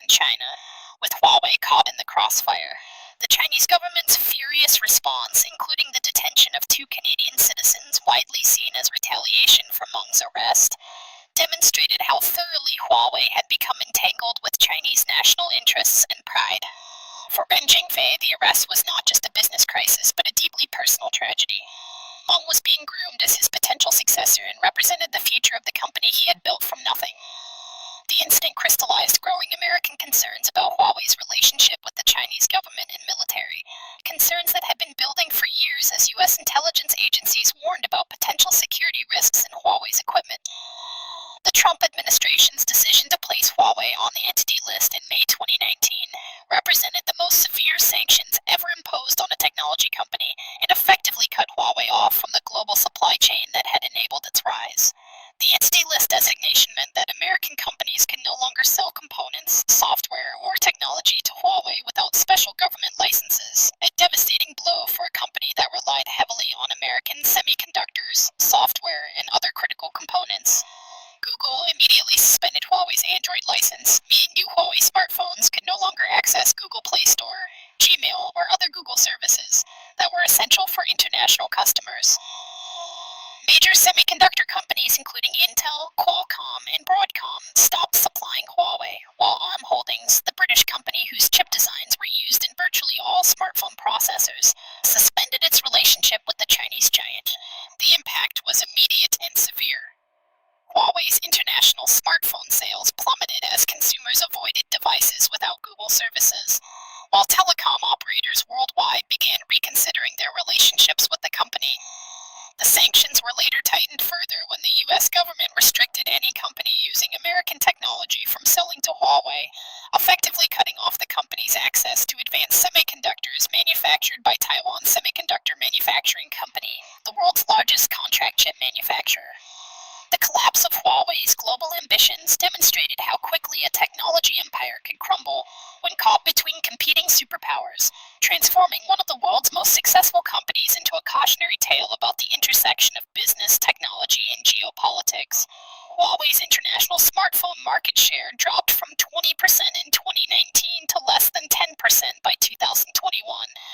China, with Huawei caught in the crossfire. The Chinese government's furious response, including the detention of two Canadian citizens widely seen as retaliation for Meng's arrest, demonstrated how thoroughly Huawei had become entangled with Chinese national interests and pride. For Ren Jingfei, the arrest was not just a business crisis, but a deeply personal tragedy. Meng was being groomed as his potential successor and represented the future of the company he had built from nothing. The incident crystallized growing American concerns about Huawei's relationship with the Chinese government and military, concerns that had been building for years as U.S. intelligence agencies warned about potential security risks in Huawei's equipment. The Trump administration's decision to place Huawei on the entity list in May 2019 represented the most severe sanctions ever imposed on a technology company and effectively cut Huawei off from the global supply chain that had enabled its rise. The entity list designation meant that American companies could no longer sell components, software, or technology to Huawei without special government licenses, a devastating blow for a company that relied heavily on American semiconductors, software, and other critical components. Google immediately suspended Huawei's Android license, meaning new Huawei smartphones could no longer access Google Play Store, Gmail, or other Google services that were essential for international customers. Major semiconductor companies including Intel, Qualcomm, and Broadcom stopped supplying Huawei, while ARM Holdings, the British company whose chip designs were used in virtually all smartphone processors, suspended its relationship with the Chinese giant. The impact was immediate and severe. Huawei's international smartphone sales plummeted as consumers avoided devices without Google services, while telecom operators worldwide began reconsidering their relationships with the company. The sanctions were later tightened further when the U.S. government restricted any company using American technology from selling to Huawei, effectively cutting off the company's access to advanced semiconductors manufactured by Taiwan Semiconductor Manufacturing Company, the world's largest contract chip manufacturer. The collapse of Huawei's global ambitions demonstrated how quickly a technology empire could crumble when caught between competing superpowers, transforming one of the world's most successful companies into a cautionary tale about the intersection of business, technology, and geopolitics. Huawei's international smartphone market share dropped from 20% in 2019 to less than 10% by 2021,